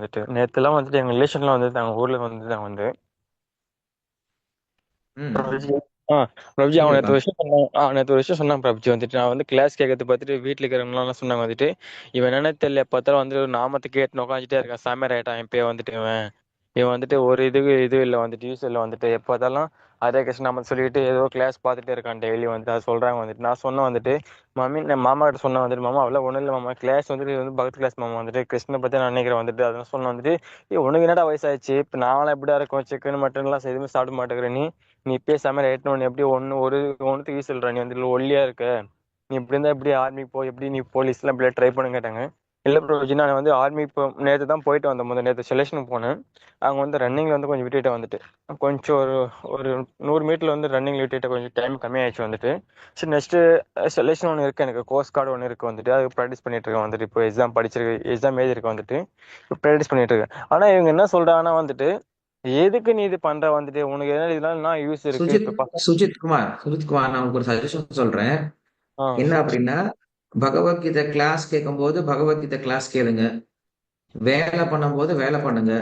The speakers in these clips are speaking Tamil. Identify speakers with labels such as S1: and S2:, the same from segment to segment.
S1: வந்துட்டு. நேத்துலாம் வந்துட்டு எங்க ரிலேஷன்லாம் வந்துருந்தாங்க. ஊர்ல வந்துருந்தாங்க வந்து.
S2: ம்.
S1: பிரபுஜி ஆ பிரபுஜி அவன்
S2: சொல்லுப்பா.
S1: நேத்து ஒரு விஷயம் சொன்னான். நேத்து ஒரு விஷயம் சொன்னான் பிரபுஜி வந்துட்டு. நான் வந்து கிளாஸ் கேட்கறது பார்த்துட்டு வீட்ல இருக்கிறவங்கலாம் சொன்னாங்க வந்துட்டு, "இவன் என்னன்னே தெரியல. எப்ப வந்துட்டு ஒரு நாமத்த கேட்டுன்னு உட்காந்துட்டே இருக்கான். சாமியார் ஆயிட்டான் இப்பயே வந்துட்டு இவன். இவன் வந்துட்டு ஒரு இது இல்ல வந்துட்டு யூஸ் இல்ல வந்துட்டு. எப்ப பார்த்தாலும் ஹரே கிருஷ்ணா நாமம் சொல்லிட்டு ஏதோ கிளாஸ் பார்த்துட்டே இருக்கான் டெய்லி வந்துட்டு." அது சொல்றாங்க வந்துட்டு. நான் சொன்னேன் வந்துட்டு, நான் மாமா கிட்ட சொன்னேன் வந்துட்டு, "மாமா அதெல்லாம் ஒண்ணும் இல்ல மாமா. கிளாஸ் வந்துட்டு இது வந்து பகத் கிளாஸ் மாமா வந்துட்டு. கிருஷ்ணனை பத்தி நான் நினைக்கிறேன் வந்துட்டு." அதான் சொன்னேன் வந்துட்டு, உனக்கு என்னடா வயசாச்சு? இப்ப நாங்களாம் எப்படிடா இருக்கோம்? சிக்கன் மட்டன் எல்லாம் எதுவுமே சாப்பிட மாட்டேங்கிற நீ. நீ இப்பயே செம ரேட்னு எப்படி ஒண்ணுத்துக்கு யூஸ் இல்ல. நீ வந்து ஒல்லியா இருக்க. நீ இப்படி இருந்தா எப்படி ஆர்மி போ, எப்படி நீ போலீஸ்லாம் இப்படி ட்ரை பண்ணு கேட்டாங்க. இல்ல ப்ரோ நான் வந்து ஆர்மி இப்போ நேற்று தான் போயிட்டு வந்தேன். நேற்று செலெக்ஷனுக்கு போனேன். அங்க வந்து ரன்னிங்ல வந்து கொஞ்சம் விட்டுட்டு வந்துட்டு கொஞ்சம் ஒரு ஒரு 100 மீட்டர்ல வந்து ரன்னிங் விட்டுட்டு கொஞ்சம் டைம் கம்மியாயிடுச்சு வந்துட்டு. சரி நெக்ஸ்ட் செலெக்ஷன் ஒன்று இருக்கு, எனக்கு கோர்ஸ் கார்டு ஒன்று இருக்கு வந்துட்டு. அது ப்ராக்டிஸ் பண்ணிட்டு இருக்கேன் வந்துட்டு. இப்போ எக்ஸாம் எழுதி இருக்கு வந்துட்டு. இப்போ ப்ராக்டிஸ் பண்ணிட்டு இருக்கேன். ஆனா இவங்க என்ன சொல்றாங்கன்னா வந்துட்டு, எதுக்கு நீ இது பண்ற வந்துட்டு, உனக்கு என்ன இதனால யூஸ் இருக்கு
S2: சுஜித்
S1: இப்ப பசங்க.
S2: சுஜித் குமார், நான் உங்களுக்கு ஒரு சஜஷன் சொல்றேன்.
S1: ஆ
S2: என்ன அப்படின்னா, பகவத்கீதை கிளாஸ் கேட்கும்போது பகவத்கீதை கிளாஸ் கேளுங்க. வேலை பண்ணும்போது வேலை பண்ணுங்க.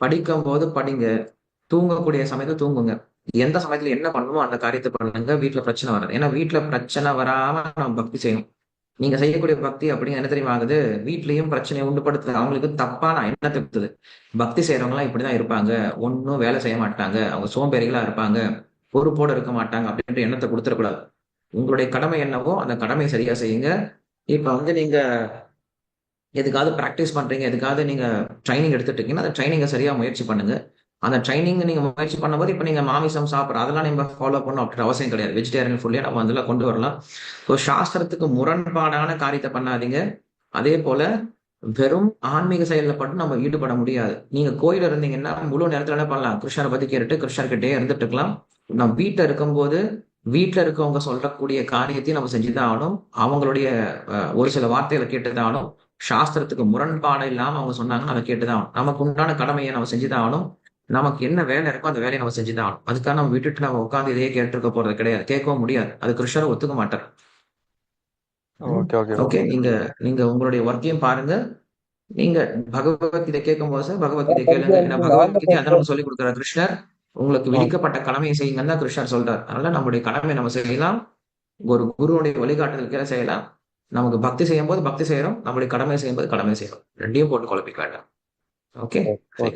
S2: படிக்கும் போது படிங்க. தூங்கக்கூடிய சமயத்துல தூங்குங்க. எந்த சமயத்துல என்ன பண்ணணுமோ அந்த காரியத்தை பண்ணுங்க. வீட்டுல பிரச்சனை வராது. ஏன்னா வீட்டுல பிரச்சனை வராம நம்ம பக்தி செய்யணும். நீங்க செய்யக்கூடிய பக்தி அப்படிங்க என்ன தெரியுமா ஆகுது? வீட்லயும் பிரச்சனையை உண்டுபடுத்துது. அவங்களுக்கு தப்பான எண்ணத்தை கொடுத்துது. பக்தி செய்யறவங்க எல்லாம் இப்படிதான் இருப்பாங்க. ஒன்னும் வேலை செய்ய மாட்டாங்க. அவங்க சோம்பேறிகளா இருப்பாங்க. பொறுப்போட இருக்க மாட்டாங்க அப்படின்ற எண்ணத்தை கொடுத்துடக்கூடாது. உங்களுடைய கடமை என்னவோ அந்த கடமையை சரியா செய்யுங்க. இப்ப வந்து நீங்க எதுக்காவது பிராக்டிஸ் பண்றீங்க, எதுக்காவது நீங்க ட்ரைனிங் எடுத்துட்டு இருக்கீங்கன்னா அந்த ட்ரைனிங்கை சரியா முயற்சி பண்ணுங்க. அந்த ட்ரைனிங் நீங்க முயற்சி பண்ணும்போது இப்ப நீங்க மாமிசம் சாப்பிட்ற அதெல்லாம் நீங்க ஃபாலோ பண்ணணும் அப்படின்ற அவசியம் கிடையாது. வெஜிடேரியன் ஃபுட்லயே நம்ம அதெல்லாம் கொண்டு வரலாம். ஸோ சாஸ்திரத்துக்கு முரண்பாடான காரியத்தை பண்ணாதீங்க. அதே போல வெறும் ஆன்மீக செயல்ல மட்டும் நம்ம ஈடுபட முடியாது. நீங்க கோயில இருந்தீங்கன்னா முழு நேரத்துல என்ன பண்ணலாம்? கிருஷ்ணரை பத்தி கேட்டுட்டு கிருஷ்ணர்கிட்டயே இருந்துட்டு இருக்கலாம். நம்ம வீட்டுல இருக்கும்போது வீட்டுல இருக்கவங்க சொல்லக்கூடிய காரியத்தையும் நம்ம செஞ்சுதான் ஆகணும். அவங்களுடைய ஒரு சில வார்த்தைகளை கேட்டுதான் ஆகணும். சாஸ்திரத்துக்கு முரண்பாடு இல்லாம அவங்க சொன்னாங்கன்னா அதை கேட்டுதான் ஆகணும். நமக்கு உண்டான கடமையை நம்ம செஞ்சுதான் ஆகணும். நமக்கு என்ன வேலை இருக்கோ அந்த வேலையை நம்ம செஞ்சுதான் ஆகணும். அதுக்காக நம்ம விட்டுட்டு நம்ம உட்காந்து இதையே கேட்டிருக்க போறது கிடையாது. கேட்கவும் முடியாது. அது கிருஷ்ணரை ஒத்துக்க மாட்டார்.
S1: Okay okay
S2: okay. நீங்க நீங்க உங்களுடைய ஒர்க்கையும் பாருங்க. நீங்க பகவத்கீதை கேட்கும் போது சார் பகவத்கீதை கேளுங்க. ஏன்னா பகவத்கீதை அதான் நம்ம சொல்லி கொடுக்குற கிருஷ்ணர். உங்களுக்கு விதிக்கப்பட்ட கடமையை செய்யுங்கன்னு தான் கிருஷ்ணர் சொல்றார். அதனால நம்முடைய கடமையை நம்ம செய்யலாம். ஒரு குருவுடைய வழிகாட்டுதல் கீழே செய்யலாம். நமக்கு பக்தி செய்யும் போது பக்தி செய்யறோம். நம்முடைய கடமை செய்யும் போது கடமை செய்யறோம். ரெண்டையும் போட்டு குழப்பிக்க வேண்டாம். ஓகே.
S1: ஓகே.
S2: சரி.